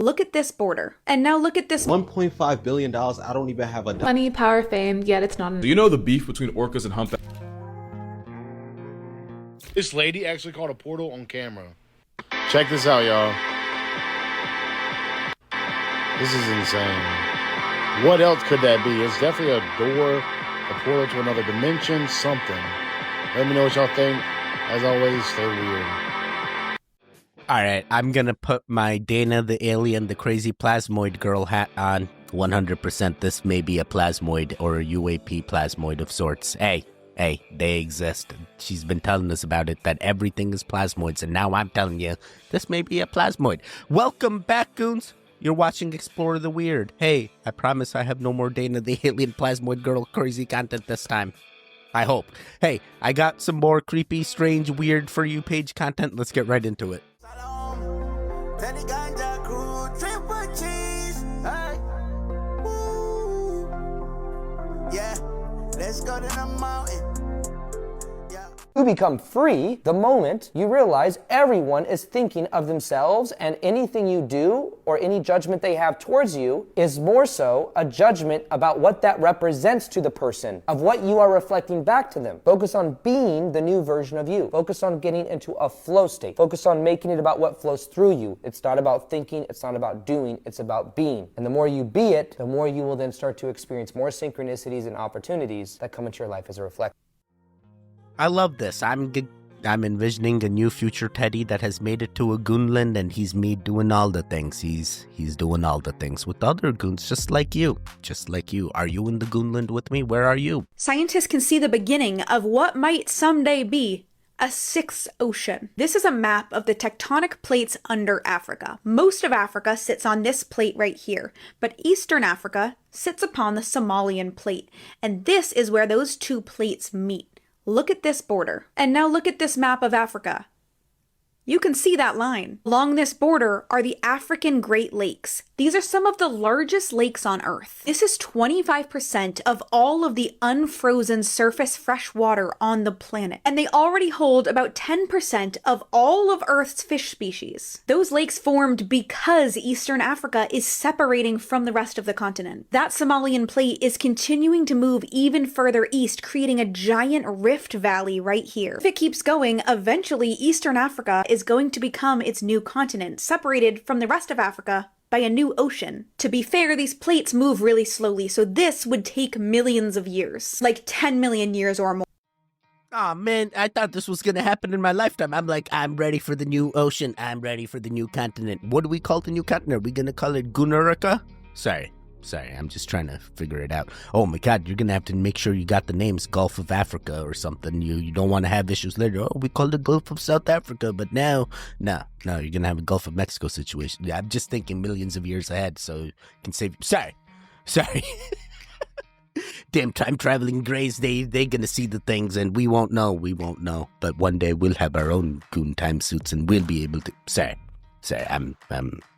Look at this border. And now look at this $1.5 billion. I don't even have a Money, power, fame, yet it's not. Do you know the beef between orcas and humpback? This lady actually caught a portal on camera. Check this out, y'all. This is insane. What else could that be? It's definitely a door, a portal to another dimension, something. Let me know what y'all think. As always, stay weird. Alright, I'm gonna put my Dana the Alien, the Crazy Plasmoid Girl hat on. 100% this may be a plasmoid or a UAP plasmoid of sorts. Hey, they exist. She's been telling us about it, that everything is plasmoids, and now I'm telling you, this may be a plasmoid. Welcome back, goons! You're watching Explore the Weird. Hey, I promise I have no more Dana the Alien Plasmoid Girl crazy content this time. I hope. Hey, I got some more creepy, strange, weird For You page content. Let's get right into it. Yeah, let's go to the mountain. You become free the moment you realize everyone is thinking of themselves, and anything you do or any judgment they have towards you is more so a judgment about what that represents to the person, of what you are reflecting back to them. Focus on being the new version of you. Focus on getting into a flow state. Focus on making it about what flows through you. It's not about thinking, it's not about doing, it's about being. And the more you be it, the more you will then start to experience more synchronicities and opportunities that come into your life as a reflection. I love this. I'm envisioning a new future Teddy that has made it to a goonland, and he's me doing all the things. He's doing all the things with other goons, just like you. Just like you. Are you in the goonland with me? Where are you? Scientists can see the beginning of what might someday be a sixth ocean. This is a map of the tectonic plates under Africa. Most of Africa sits on this plate right here, but Eastern Africa sits upon the Somalian plate, and this is where those two plates meet. Look at this border. And now look at this map of Africa. You can see that line. Along this border are the African Great Lakes. These are some of the largest lakes on Earth. This is 25% of all of the unfrozen surface fresh water on the planet. And they already hold about 10% of all of Earth's fish species. Those lakes formed because Eastern Africa is separating from the rest of the continent. That Somalian plate is continuing to move even further east, creating a giant rift valley right here. If it keeps going, eventually Eastern Africa is going to become its new continent, separated from the rest of Africa by a new ocean. To be fair, these plates move really slowly, so this would take millions of years, like 10 million years or more. Aw, man, I thought this was gonna happen in my lifetime. I'm ready for the new ocean. I'm ready for the new continent. What do we call the new continent? Are we gonna call it Gunarica? Sorry, I'm just trying to figure it out. Oh my god, you're gonna have to make sure you got the names Gulf of Africa or something. You don't want to have issues later. Oh, we called it Gulf of South Africa, but now, no, you're gonna have a Gulf of Mexico situation. I'm just thinking millions of years ahead, so you can save. Sorry. Damn time traveling grays, they gonna see the things and we won't know. But one day we'll have our own goon time suits and we'll be able to. Sorry, I'm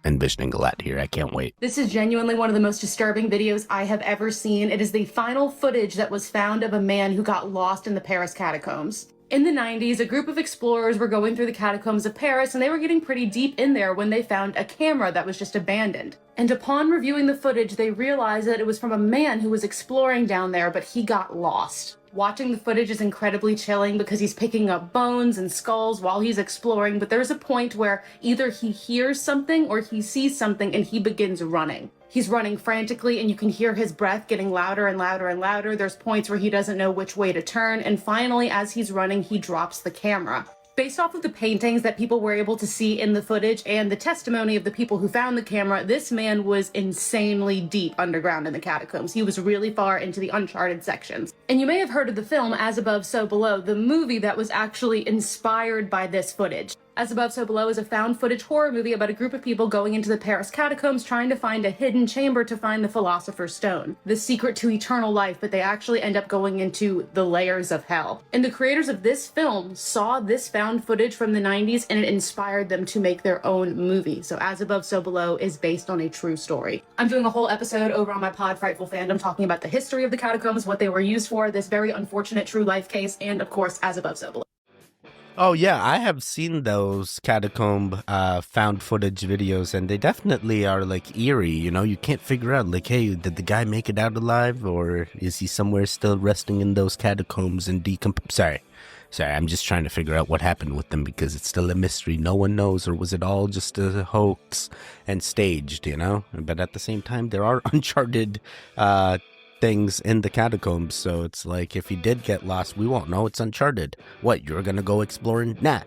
envisioning a lot here. I can't wait. This is genuinely one of the most disturbing videos I have ever seen. It is the final footage that was found of a man who got lost in the Paris catacombs. In the 90s, a group of explorers were going through the catacombs of Paris, and they were getting pretty deep in there when they found a camera that was just abandoned. And upon reviewing the footage, they realized that it was from a man who was exploring down there, but he got lost. Watching the footage is incredibly chilling because he's picking up bones and skulls while he's exploring, but there's a point where either he hears something or he sees something and he begins running. He's running frantically and you can hear his breath getting louder and louder and louder. There's points where he doesn't know which way to turn, and finally, as he's running, he drops the camera. Based off of the paintings that people were able to see in the footage and the testimony of the people who found the camera, this man was insanely deep underground in the catacombs. He was really far into the uncharted sections. And you may have heard of the film As Above, So Below, the movie that was actually inspired by this footage. As Above, So Below is a found footage horror movie about a group of people going into the Paris catacombs trying to find a hidden chamber to find the Philosopher's Stone, the secret to eternal life, but they actually end up going into the layers of hell. And the creators of this film saw this found footage from the 90s and it inspired them to make their own movie. So As Above, So Below is based on a true story. I'm doing a whole episode over on my pod Frightful Fandom talking about the history of the catacombs, what they were used for, this very unfortunate true life case, and of course, As Above, So Below. Oh yeah, I have seen those catacomb found footage videos, and they definitely are like eerie. You know, you can't figure out like, hey, did the guy make it out alive, or is he somewhere still resting in those catacombs and Sorry, I'm just trying to figure out what happened with them because it's still a mystery. No one knows, or was it all just a hoax and staged? You know, but at the same time, there are uncharted things in the catacombs, so it's like if he did get lost, we won't know. It's uncharted. What, you're gonna go exploring? Nah,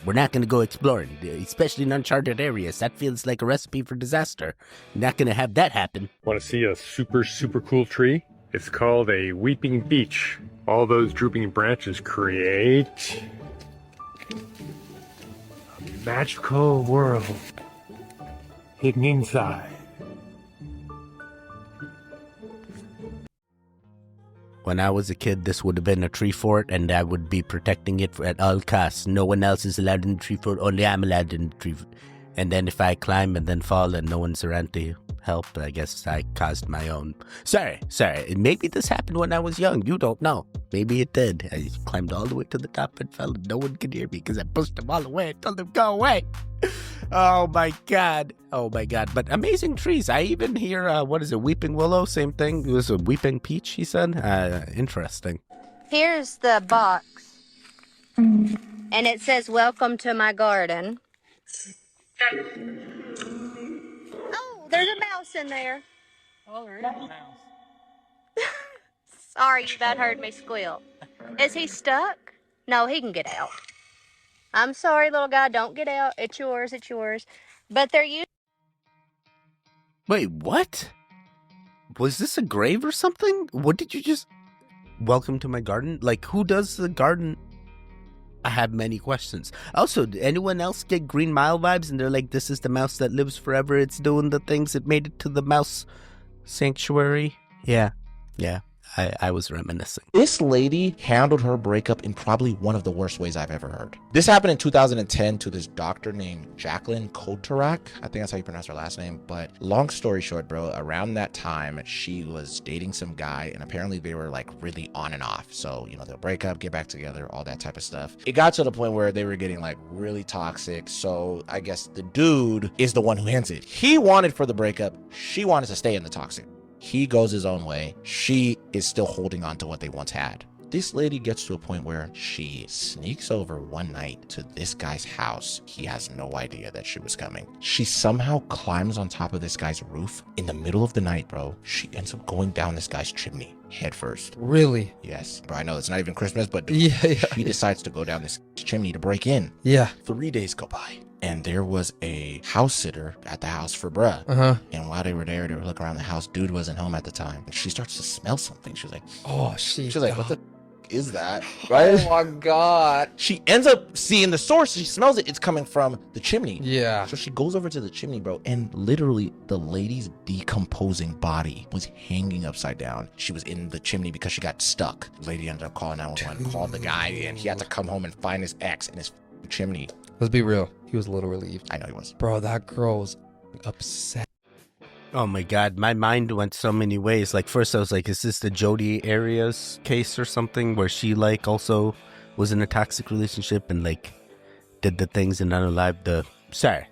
we're not gonna go exploring, especially in uncharted areas. That feels like a recipe for disaster. Not gonna have that happen. Want to see a super cool tree? It's called a weeping beech. All those drooping branches create a magical world hidden inside. When I was a kid, this would have been a tree fort, and I would be protecting it at all costs. No one else is allowed in the tree fort, only I'm allowed in the tree fort. And then if I climb and then fall and no one's around to help, I guess I caused my own. Sorry. Maybe this happened when I was young. You don't know. Maybe it did. I climbed all the way to the top and fell, and no one could hear me because I pushed them all away and told them, go away. Oh my god. But amazing trees. I even hear, what is it, weeping willow? Same thing. It was a weeping peach, he said. Interesting. Here's the box. And it says, welcome to my garden. Oh, there's a mouse in there. Oh, there is a mouse. Sorry, that heard me squeal. Is he stuck? No, he can get out. I'm sorry, little guy, don't get out. It's yours. But they're used. Wait, what? Was this a grave or something? What did you just... Welcome to my garden? Like, who does the garden? I have many questions. Also, did anyone else get Green Mile vibes and they're like, this is the mouse that lives forever, it's doing the things, it made it to the mouse sanctuary? Yeah. I was reminiscing. This lady handled her breakup in probably one of the worst ways I've ever heard. This happened in 2010 to this doctor named Jacqueline Kotarak. I think that's how you pronounce her last name. But long story short, bro, around that time, she was dating some guy, and apparently they were like really on and off. So, you know, they'll break up, get back together, all that type of stuff. It got to the point where they were getting like really toxic. So I guess the dude is the one who ends it. He wanted for the breakup. She wanted to stay in the toxic. He goes his own way. She is still holding on to what they once had. This lady gets to a point where she sneaks over one night to this guy's house. He has no idea that she was coming. She somehow climbs on top of this guy's roof in the middle of the night, bro. She ends up going down this guy's chimney head first. Really? Yes. Bro, I know it's not even Christmas, but yeah. She decides to go down this chimney to break in. Yeah. 3 days go by. And there was a house sitter at the house for bruh. And while they were there, they were looking around the house. Dude wasn't home at the time. And she starts to smell something. She was like, oh, shit. She's like, what the is that? Right? Oh my god. She ends up seeing the source. She smells it. It's coming from the chimney. Yeah. So she goes over to the chimney, bro. And literally the lady's decomposing body was hanging upside down. She was in the chimney because she got stuck. The lady ended up calling 911, called the guy, and he had to come home and find his ex in his chimney. Let's be real. He was a little relieved. I know he was. Bro, that girl was upset. Oh my god, my mind went so many ways. Like, first I was like, is this the Jodi Arias case or something where she like also was in a toxic relationship and like did the things and unalived the... Sorry.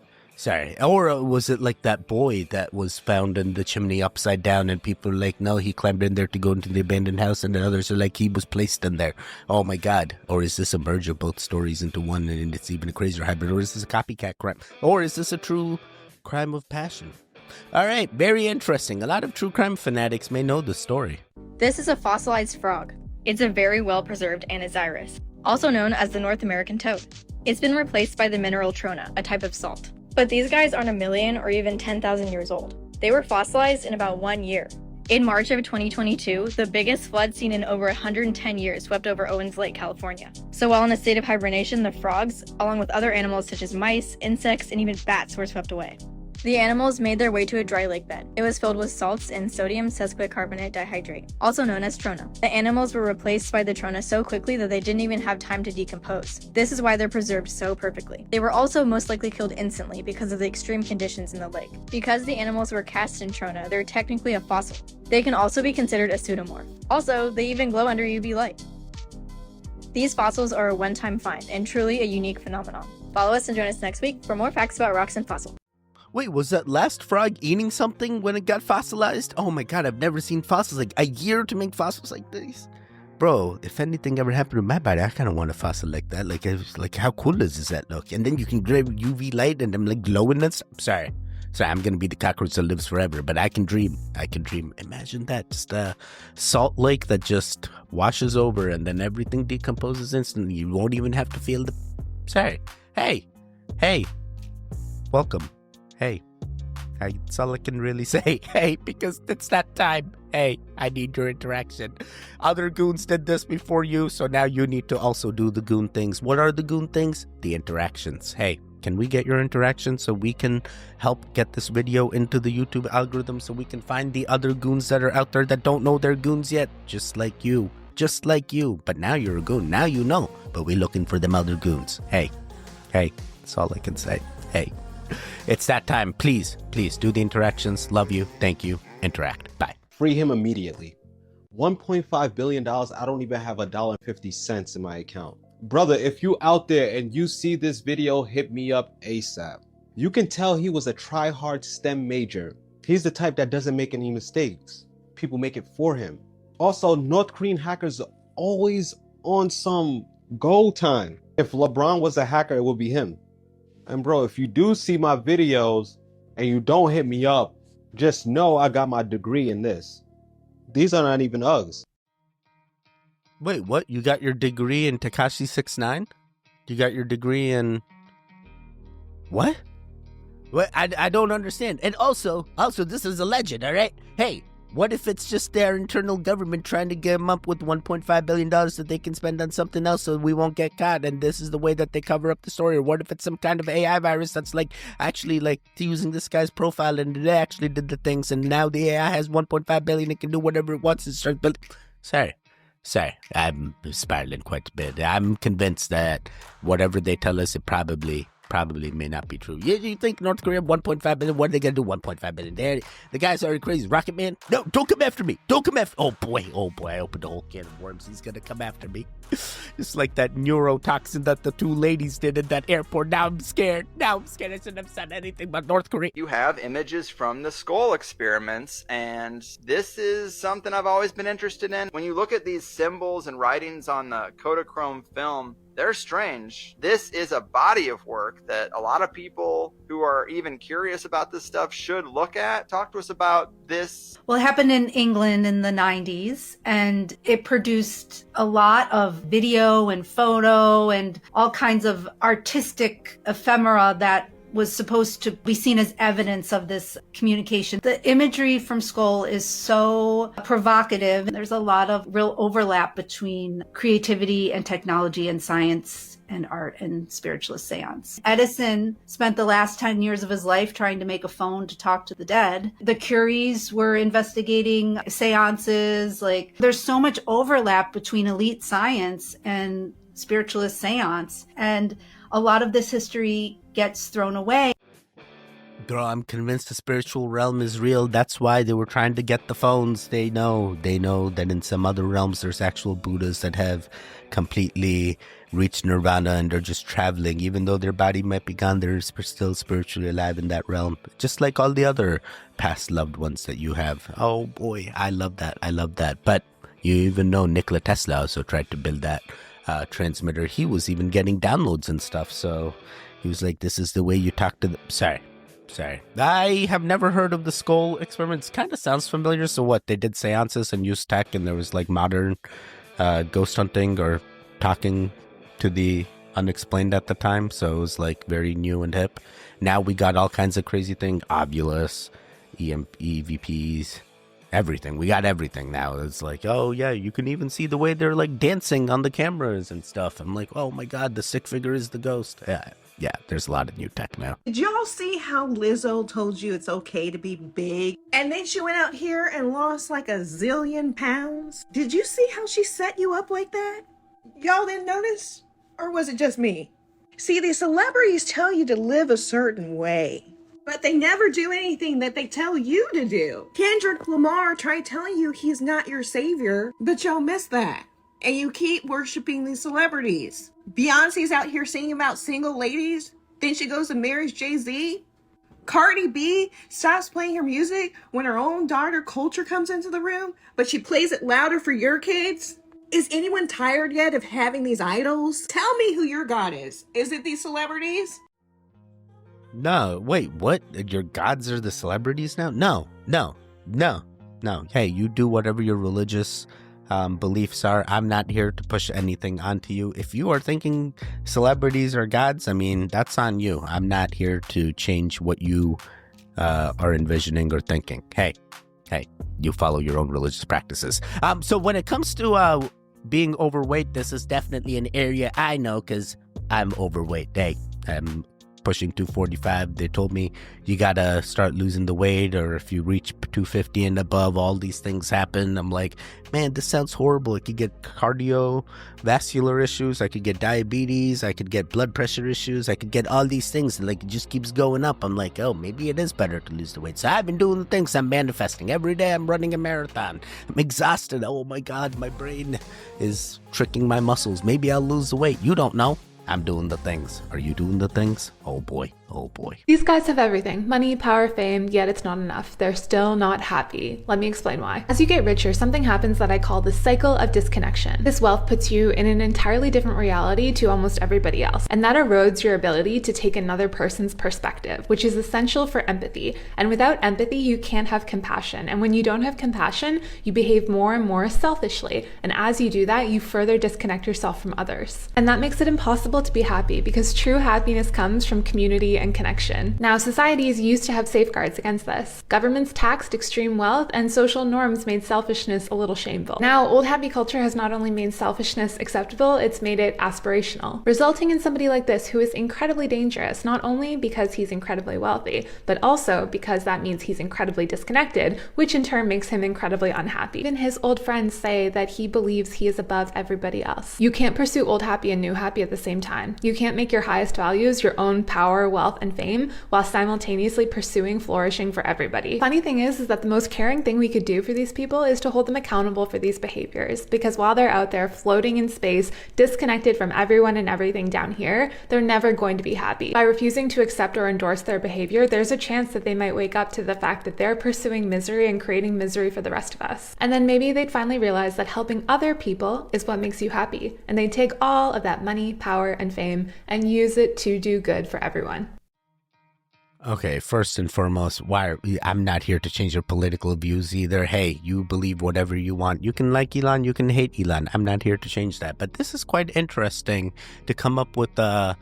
Or was it like that boy that was found in the chimney upside down and people are like, no, he climbed in there to go into the abandoned house, and the others are like, he was placed in there. Oh my god. Or is this a merge of both stories into one and it's even a crazier hybrid? Or is this a copycat crime? Or is this a true crime of passion? Alright, very interesting. A lot of true crime fanatics may know the story. This is a fossilized frog. It's a very well-preserved Anisaurus, also known as the North American toad. It's been replaced by the mineral trona, a type of salt. But these guys aren't a million or even 10,000 years old. They were fossilized in about 1 year. In March of 2022, the biggest flood seen in over 110 years swept over Owens Lake, California. So while in a state of hibernation, the frogs, along with other animals such as mice, insects, and even bats, were swept away. The animals made their way to a dry lake bed. It was filled with salts and sodium sesquicarbonate dihydrate, also known as trona. The animals were replaced by the trona so quickly that they didn't even have time to decompose. This is why they're preserved so perfectly. They were also most likely killed instantly because of the extreme conditions in the lake. Because the animals were cast in trona, they're technically a fossil. They can also be considered a pseudomorph. Also, they even glow under UV light. These fossils are a one-time find and truly a unique phenomenon. Follow us and join us next week for more facts about rocks and fossils. Wait, was that last frog eating something when it got fossilized? Oh my god, I've never seen fossils. Like, a year to make fossils like these? Bro, if anything ever happened to my body, I kind of want a fossil like that. Like, how cool does that look? And then you can grab UV light and I'm like glowing and stuff. Sorry, I'm gonna be the cockroach that lives forever, but I can dream. Imagine that, just a salt lake that just washes over and then everything decomposes instantly. You won't even have to feel the... Sorry. Hey, welcome. Hey, that's all I can really say. Hey, because it's that time. Hey, I need your interaction. Other goons did this before you, so now you need to also do the goon things. What are the goon things? The interactions. Hey, can we get your interaction so we can help get this video into the YouTube algorithm so we can find the other goons that are out there that don't know they're goons yet? Just like you. But now you're a goon. Now you know. But we're looking for them other goons. Hey, that's all I can say. Hey. It's that time. Please do the interactions. Love you. Thank you. Interact. Bye. Free him immediately. $1.5 billion. I don't even have $1.50 in my account. Brother, if you out there and you see this video, hit me up ASAP. You can tell he was a try-hard STEM major. He's the type that doesn't make any mistakes. People make it for him. Also, North Korean hackers are always on some go time. If LeBron was a hacker, it would be him. And bro, if you do see my videos and you don't hit me up, just know I got my degree in this. These are not even Uggs. Wait, what? You got your degree in Tekashi 6ix9ine? You got your degree in... What? What? I don't understand. And also, this is a legend, all right? Hey, what if it's just their internal government trying to get them up with $1.5 billion that they can spend on something else so we won't get caught, and this is the way that they cover up the story? Or what if it's some kind of AI virus that's actually using this guy's profile and they actually did the things and now the AI has 1.5 billion and can do whatever it wants and start building... Sorry, I'm spiraling quite a bit. I'm convinced that whatever they tell us, it probably may not be true. You think North Korea 1.5 billion? What are they gonna do? 1.5 billion? The guy's already crazy. Rocket Man? No, don't come after me. Oh boy, I opened a whole can of worms. He's gonna come after me. Just like that neurotoxin that the two ladies did at that airport. Now I'm scared. I shouldn't have said anything about North Korea. You have images from the skull experiments, and this is something I've always been interested in. When you look at these symbols and writings on the Kodachrome film, they're strange. This is a body of work that a lot of people who are even curious about this stuff should look at. Talk to us about this. Well, it happened in England in the 90s, and it produced a lot of video and photo and all kinds of artistic ephemera that was supposed to be seen as evidence of this communication. The imagery from Skull is so provocative. There's a lot of real overlap between creativity and technology and science and art and spiritualist seance. Edison spent the last 10 years of his life trying to make a phone to talk to the dead. The Curies were investigating seances. There's so much overlap between elite science and spiritualist seance. And a lot of this history gets thrown away. Girl, I'm convinced the spiritual realm is real. That's why they were trying to get the phones. They know that in some other realms there's actual Buddhas that have completely reached nirvana and they're just traveling. Even though their body might be gone, they're still spiritually alive in that realm. Just like all the other past loved ones that you have. Oh boy, I love that. But you even know Nikola Tesla also tried to build that transmitter. He was even getting downloads and stuff. So he was like, this is the way you talk to the... Sorry. I have never heard of the skull experiments. Kind of sounds familiar. So what? They did seances and used tech and there was modern ghost hunting or talking to the unexplained at the time. So it was very new and hip. Now we got all kinds of crazy things. Ovulus, EVPs, everything. We got everything now. It's oh yeah, you can even see the way they're dancing on the cameras and stuff. I'm oh my god, the stick figure is the ghost. Yeah, there's a lot of new tech now. Did y'all see how Lizzo told you it's okay to be big? And then she went out here and lost a zillion pounds? Did you see how she set you up like that? Y'all didn't notice? Or was it just me? See, these celebrities tell you to live a certain way, but they never do anything that they tell you to do. Kendrick Lamar tried telling you he's not your savior, but y'all missed that. And you keep worshiping these celebrities. Beyonce's out here singing about single ladies. Then she goes and marries Jay-Z. Cardi B stops playing her music when her own daughter Culture comes into the room, but she plays it louder for your kids. Is anyone tired yet of having these idols? Tell me who your God is. Is it these celebrities? No, wait, what? Your gods are the celebrities now? No. Hey, you do whatever your religious beliefs are. I'm not here to push anything onto you. If you are thinking celebrities are gods, I mean, that's on you. I'm not here to change what you are envisioning or thinking. Hey, you follow your own religious practices. So when it comes to being overweight, this is definitely an area I know because I'm overweight. Hey, I'm pushing 245. They told me you gotta start losing the weight, or if you reach 250 and above, all these things happen. I'm like, man, this sounds horrible. I could get cardiovascular issues, I could get diabetes, I could get blood pressure issues, I could get all these things, and like it just keeps going up. I'm like, oh, maybe it is better to lose the weight. So I've been doing the things. I'm manifesting every day. I'm running a marathon. I'm exhausted. Oh my god, my brain is tricking my muscles. Maybe I'll lose the weight. You don't know. I'm doing the things. Are you doing the things? Oh boy. Oh boy. These guys have everything. Money, power, fame, yet it's not enough. They're still not happy. Let me explain why. As you get richer, something happens that I call the cycle of disconnection. This wealth puts you in an entirely different reality to almost everybody else, and that erodes your ability to take another person's perspective, which is essential for empathy. And without empathy, you can't have compassion. And when you don't have compassion, you behave more and more selfishly. And as you do that, you further disconnect yourself from others. And that makes it impossible to be happy, because true happiness comes from community and connection. Now, societies used to have safeguards against this. Governments taxed extreme wealth, and social norms made selfishness a little shameful. Now, old happy culture has not only made selfishness acceptable, it's made it aspirational, resulting in somebody like this who is incredibly dangerous, not only because he's incredibly wealthy, but also because that means he's incredibly disconnected, which in turn makes him incredibly unhappy. Even his old friends say that he believes he is above everybody else. You can't pursue old happy and new happy at the same time. You can't make your highest values your own power, wealth, and fame while simultaneously pursuing flourishing for everybody. Funny thing is that the most caring thing we could do for these people is to hold them accountable for these behaviors, because while they're out there floating in space, disconnected from everyone and everything down here, they're never going to be happy. By refusing to accept or endorse their behavior, there's a chance that they might wake up to the fact that they're pursuing misery and creating misery for the rest of us. And then maybe they'd finally realize that helping other people is what makes you happy, and they'd take all of that money, power, and fame and use it to do good for everyone. Okay, first and foremost, I'm not here to change your political views either. Hey, you believe whatever you want. You can like Elon, you can hate Elon. I'm not here to change that. But this is quite interesting to come up with the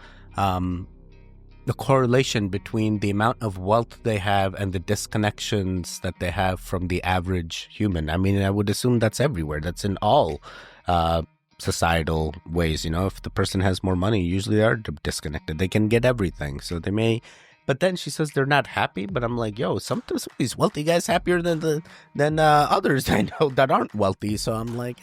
correlation between the amount of wealth they have and the disconnections that they have from the average human. I mean, I would assume that's everywhere. That's in all societal ways. You know, if the person has more money, usually they are disconnected. They can get everything, so they may. But then she says they're not happy. But I'm like, yo, some of these wealthy guys happier than others I know that aren't wealthy. So I'm like,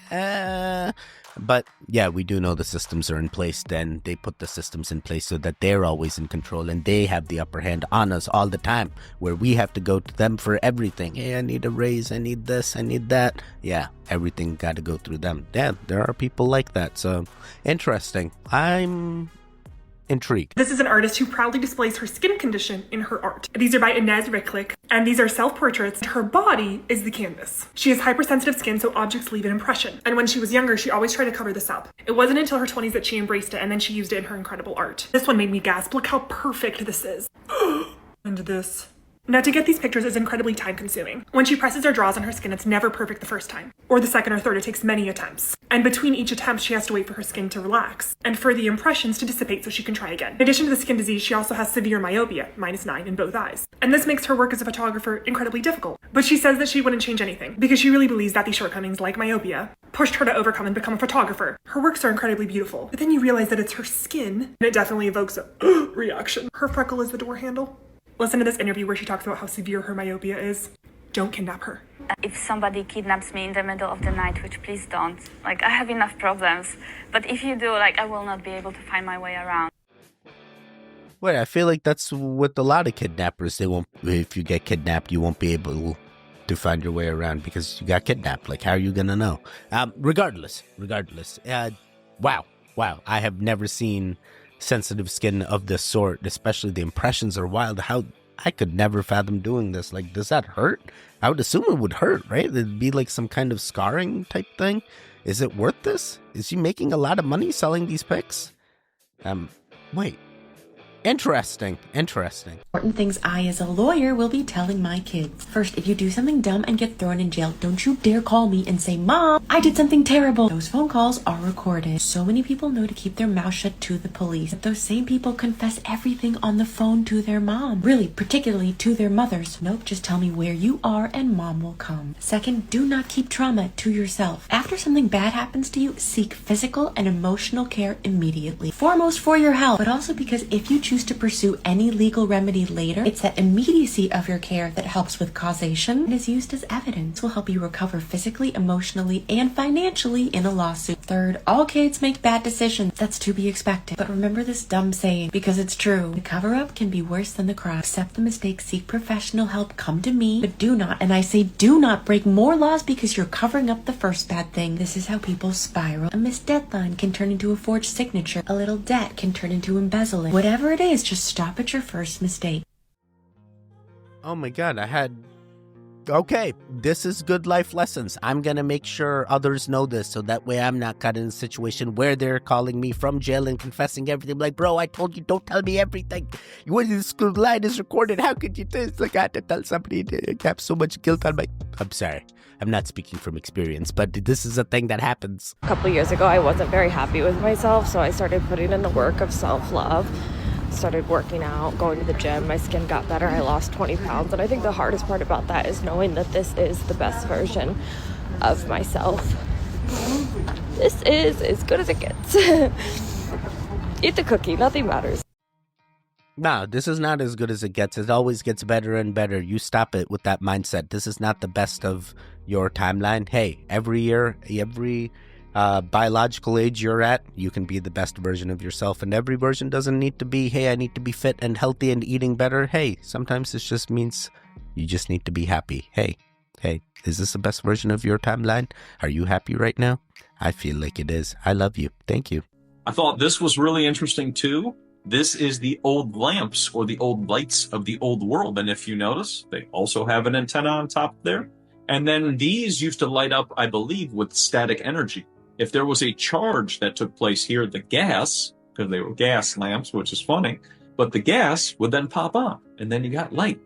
But yeah, we do know the systems are in place. Then they put the systems in place so that they're always in control and they have the upper hand on us all the time, where we have to go to them for everything. Hey, I need a raise. I need this. I need that. Yeah, everything got to go through them. Yeah, there are people like that. So interesting. I'm intrigued. This is an artist who proudly displays her skin condition in her art. These are by Inez Riklik, and these are self-portraits. Her body is the canvas. She has hypersensitive skin, so objects leave an impression. And when she was younger, she always tried to cover this up. It wasn't until her 20s that she embraced it, and then she used it in her incredible art. This one made me gasp. Look how perfect this is. And this. Now, to get these pictures is incredibly time-consuming. When she presses or draws on her skin, it's never perfect the first time. Or the second or third, it takes many attempts. And between each attempt, she has to wait for her skin to relax, and for the impressions to dissipate so she can try again. In addition to the skin disease, she also has severe myopia, -9 in both eyes. And this makes her work as a photographer incredibly difficult. But she says that she wouldn't change anything, because she really believes that these shortcomings, like myopia, pushed her to overcome and become a photographer. Her works are incredibly beautiful, but then you realize that it's her skin, and it definitely evokes a reaction. Her freckle is the door handle. Listen to this interview where she talks about how severe her myopia is. Don't kidnap her. If somebody kidnaps me in the middle of the night, which please don't, like, I have enough problems. But if you do, like, I will not be able to find my way around. Wait, I feel like that's with a lot of kidnappers. They won't. If you get kidnapped, you won't be able to find your way around because you got kidnapped. Like, how are you gonna know? Regardless. Wow. I have never seen sensitive skin of this sort, especially the impressions are wild. How I could never fathom doing this. Like, does that hurt? I would assume it would hurt, right? It'd be like some kind of scarring type thing. Is it worth this? Is he making a lot of money selling these pics? Wait. Interesting. Important things I, as a lawyer, will be telling my kids. First, if you do something dumb and get thrown in jail, don't you dare call me and say, Mom, I did something terrible. Those phone calls are recorded. So many people know to keep their mouth shut to the police. But those same people confess everything on the phone to their mom. Really, particularly to their mothers. Nope, just tell me where you are and Mom will come. Second, do not keep trauma to yourself. After something bad happens to you, seek physical and emotional care immediately. Foremost for your health, but also because if you choose to pursue any legal remedy later, it's that immediacy of your care that helps with causation and is used as evidence. This will help you recover physically, emotionally, and financially in a lawsuit. Third, all kids make bad decisions. That's to be expected. But remember this dumb saying, because it's true. The cover-up can be worse than the crime. Accept the mistake, seek professional help, come to me, but do not, and I say do not, break more laws because you're covering up the first bad thing. This is how people spiral. A missed deadline can turn into a forged signature. A little debt can turn into embezzling. Whatever it is, just stop at your first mistake. Oh my god, Okay, this is good life lessons. I'm gonna make sure others know this so that way I'm not caught in a situation where they're calling me from jail and confessing everything. Like, bro, I told you don't tell me everything. This line is recorded. How could you do this? Like, I had to tell somebody. I have so much guilt on my... I'm sorry. I'm not speaking from experience, but this is a thing that happens. A couple years ago, I wasn't very happy with myself, so I started putting in the work of self-love. Started working out, going to the gym. My skin got better. I lost 20 pounds. And I think the hardest part about that is knowing that this is the best version of myself. This is as good as it gets. Eat the cookie. Nothing matters. No, this is not as good as it gets. It always gets better and better. You stop it with that mindset. This is not the best of your timeline. Hey, every year, every biological age you're at, you can be the best version of yourself, and every version doesn't need to be, hey, I need to be fit and healthy and eating better. Hey, sometimes this just means you just need to be happy. Hey, is this the best version of your timeline? Are you happy right now? I feel like it is. I love you. Thank you. I thought this was really interesting too. This is the old lamps or the old lights of the old world, and if you notice, they also have an antenna on top there. And then these used to light up, I believe, with static energy. If there was a charge that took place here, the gas, because they were gas lamps, which is funny, but the gas would then pop on, and then you got light.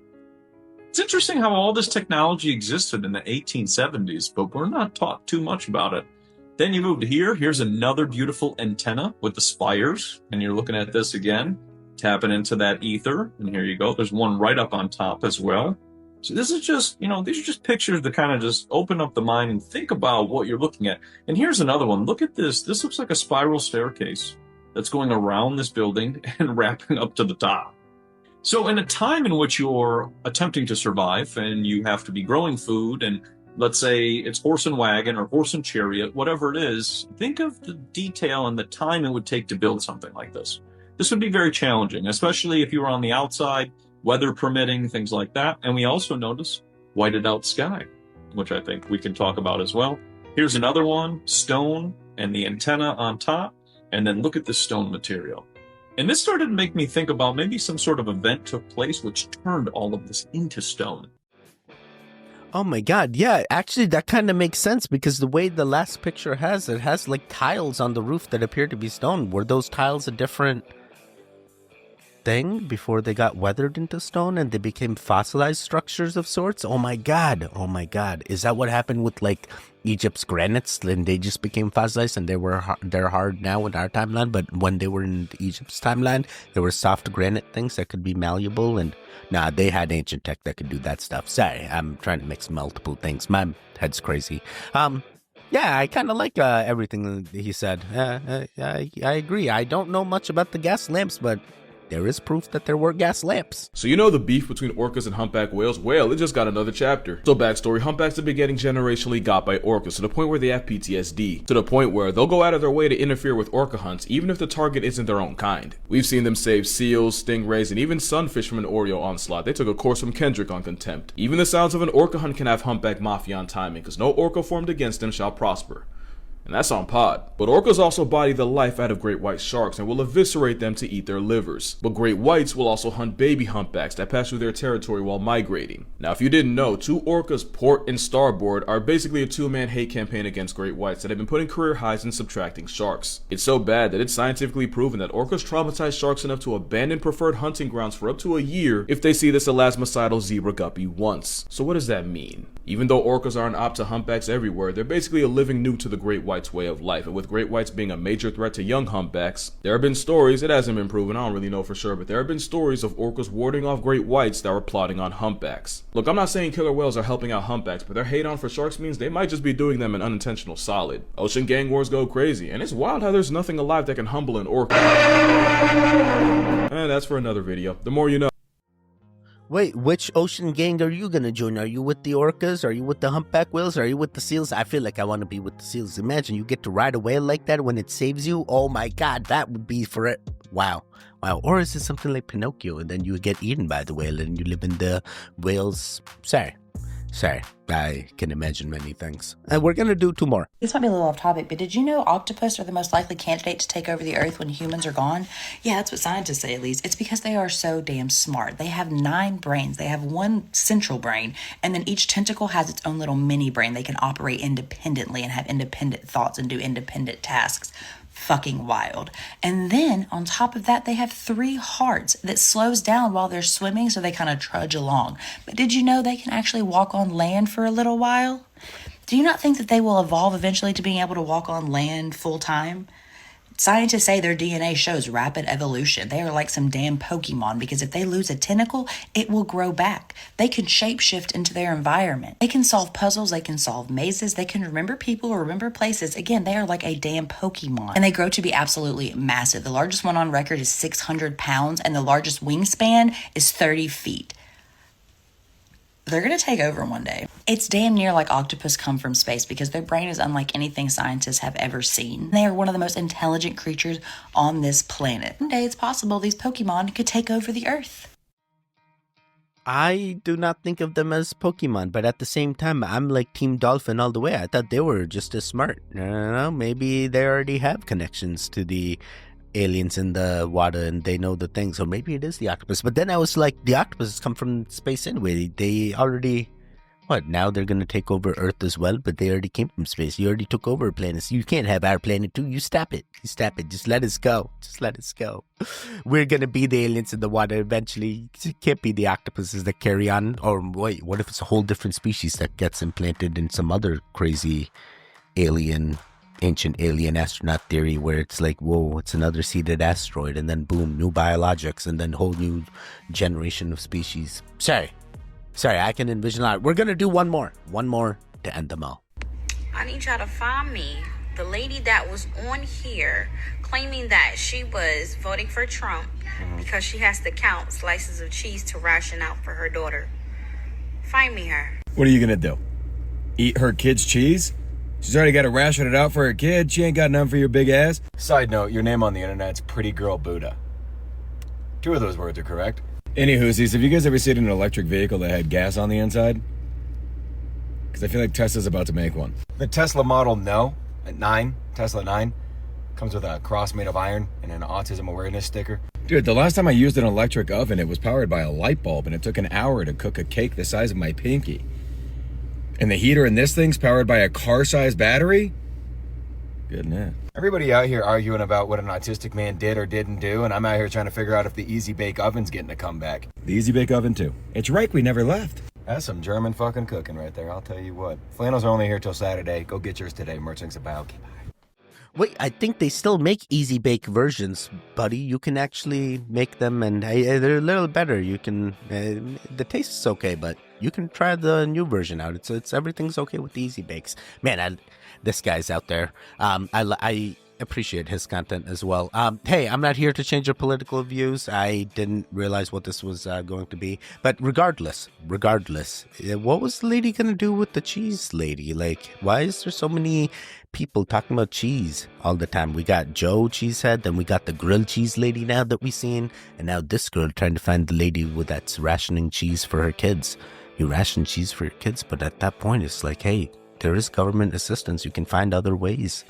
It's interesting how all this technology existed in the 1870s, but we're not taught too much about it. Then you move to here. Here's another beautiful antenna with the spires, and you're looking at this again, tapping into that ether, and here you go. There's one right up on top as well. So this is just, these are just pictures that kind of just open up the mind and think about what you're looking at. And here's another one. Look at this. This looks like a spiral staircase that's going around this building and wrapping up to the top. So in a time in which you're attempting to survive and you have to be growing food, and let's say it's horse and wagon or horse and chariot, whatever it is, think of the detail and the time it would take to build something like this. This would be very challenging, especially if you were on the outside, weather permitting, things like that. And we also notice whited out sky, which I think we can talk about as well. Here's another one, stone and the antenna on top. And then look at the stone material. And this started to make me think about maybe some sort of event took place which turned all of this into stone. Oh my god, yeah, actually that kind of makes sense because the way the last picture has, it has like tiles on the roof that appear to be stone. Were those tiles a different thing before they got weathered into stone and they became fossilized structures of sorts? Oh my god, is that what happened with like Egypt's granites? And they just became fossilized and they're hard now in our timeline, but when they were in Egypt's timeline they were soft granite things that could be malleable. And nah, they had ancient tech that could do that stuff. Sorry, I'm trying to mix multiple things, my head's crazy. Yeah, I kind of like everything that he said. I agree. I don't know much about the gas lamps, but there is proof that there were gas lamps. So you know the beef between orcas and humpback whales? Well, it just got another chapter. So backstory, humpbacks have been getting generationally got by orcas to the point where they have PTSD. To the point where they'll go out of their way to interfere with orca hunts even if the target isn't their own kind. We've seen them save seals, stingrays, and even sunfish from an Oreo onslaught. They took a course from Kendrick on contempt. Even the sounds of an orca hunt can have humpback mafia on timing, because no orca formed against them shall prosper. And that's on pod. But orcas also body the life out of great white sharks and will eviscerate them to eat their livers. But great whites will also hunt baby humpbacks that pass through their territory while migrating. Now, if you didn't know, two orcas, port and starboard, are basically a two-man hate campaign against great whites that have been putting career highs in subtracting sharks. It's so bad that it's scientifically proven that orcas traumatize sharks enough to abandon preferred hunting grounds for up to a year if they see this elasmocidal zebra guppy once. So what does that mean? Even though orcas are an op to humpbacks everywhere, they're basically a living nuke to the great white's way of life, and with great whites being a major threat to young humpbacks, there have been stories, it hasn't been proven, I don't really know for sure, but there have been stories of orcas warding off great whites that were plotting on humpbacks. Look, I'm not saying killer whales are helping out humpbacks, but their hate on for sharks means they might just be doing them an unintentional solid. Ocean gang wars go crazy, and it's wild how there's nothing alive that can humble an orca. And that's for another video. The more you know. Wait, which ocean gang are you gonna join? Are you with the orcas? Are you with the humpback whales? Are you with the seals? I feel like I want to be with the seals. Imagine you get to ride a whale like that when it saves you. Oh my god, that would be for it. Wow. Wow. Or is it something like Pinocchio and then you get eaten by the whale and you live in the whale's... Sorry, I can imagine many things. And we're gonna do two more. This might be a little off topic, but did you know octopus are the most likely candidate to take over the earth when humans are gone? Yeah, that's what scientists say at least. It's because they are so damn smart. They have 9 brains. They have one central brain, and then each tentacle has its own little mini brain. They can operate independently and have independent thoughts and do independent tasks. Fucking wild. And then on top of that, they have 3 hearts that slows down while they're swimming, so they kind of trudge along. But did you know they can actually walk on land for a little while? Do you not think that they will evolve eventually to being able to walk on land full time? Scientists say their DNA shows rapid evolution. They are like some damn Pokemon, because if they lose a tentacle, it will grow back. They can shapeshift into their environment. They can solve puzzles, they can solve mazes, they can remember people or remember places. Again, they are like a damn Pokemon. And they grow to be absolutely massive. The largest one on record is 600 pounds, and the largest wingspan is 30 feet. They're going to take over one day. It's damn near like octopus come from space, because their brain is unlike anything scientists have ever seen. They are one of the most intelligent creatures on this planet. One day it's possible these Pokemon could take over the Earth. I do not think of them as Pokemon, but at the same time, I'm like Team Dolphin all the way. I thought they were just as smart. I don't know, maybe they already have connections to the aliens in the water and they know the thing, so maybe it is the octopus. But then I was like, the octopuses come from space anyway. They already, now they're gonna take over Earth as well, but they already came from space. You already took over planets. You can't have our planet too. You stop it. Just let us go. We're gonna be the aliens in the water eventually. It can't be the octopuses that carry on. Or wait, what if it's a whole different species that gets implanted in some other crazy ancient alien astronaut theory where it's like, whoa, it's another seeded asteroid, and then boom, new biologics, and then whole new generation of species. Sorry, I can envision a lot. We're gonna do one more to end them all. I need y'all to find me the lady that was on here claiming that she was voting for Trump because she has to count slices of cheese to ration out for her daughter. Find me her. What are you gonna do? Eat her kid's cheese? She's already got to ration it out for her kid. She ain't got none for your big ass. Side note, your name on the internet's Pretty Girl Buddha. 2 of those words are correct. Anywhoosies, have you guys ever seen an electric vehicle that had gas on the inside? Because I feel like Tesla's about to make one. The Tesla Model No, Tesla 9, comes with a cross made of iron and an autism awareness sticker. Dude, the last time I used an electric oven, it was powered by a light bulb, and it took an hour to cook a cake the size of my pinky. And the heater in this thing's powered by a car-sized battery? Goodness. Everybody out here arguing about what an autistic man did or didn't do, and I'm out here trying to figure out if the Easy Bake Oven's getting a comeback. The Easy Bake Oven, too. It's right, we never left. That's some German fucking cooking right there, I'll tell you what. Flannels are only here till Saturday. Go get yours today. Merch links about. Wait, I think they still make easy bake versions, buddy. You can actually make them, and they're a little better. You can, the taste is okay, but you can try the new version out. It's everything's okay with the easy bakes. Man, this guy's out there. I appreciate his content as well. Hey, I'm not here to change your political views. I didn't realize what this was going to be. But regardless, what was the lady going to do with the cheese lady? Like, why is there so many people talking about cheese all the time? We got Joe Cheesehead, then we got the grilled cheese lady now that we seen, and now this girl trying to find the lady that's rationing cheese for her kids. You ration cheese for your kids, but at that point, it's like, hey, there is government assistance. You can find other ways.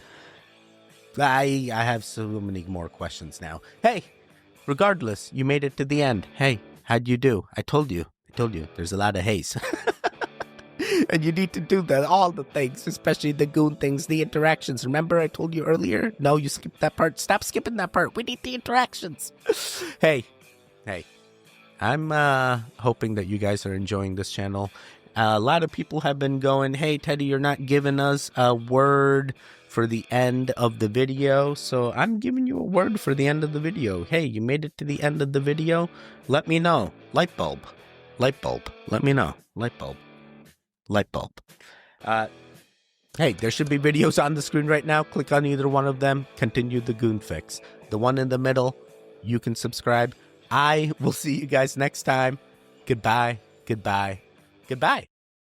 I have so many more questions now. Hey, regardless, you made it to the end. Hey, how'd you do? I told you. There's a lot of haze. And you need to do all the things, especially the goon things, the interactions. Remember I told you earlier? No, you skipped that part. Stop skipping that part. We need the interactions. Hey. I'm hoping that you guys are enjoying this channel. A lot of people have been going, hey, Teddy, you're not giving us a word for the end of the video. So I'm giving you a word for the end of the video. Hey, you made it to the end of the video? Let me know. Light bulb. Let me know. Light bulb. Hey, there should be videos on the screen right now. Click on either one of them. Continue the goon fix. The one in the middle, you can subscribe. I will see you guys next time. Goodbye.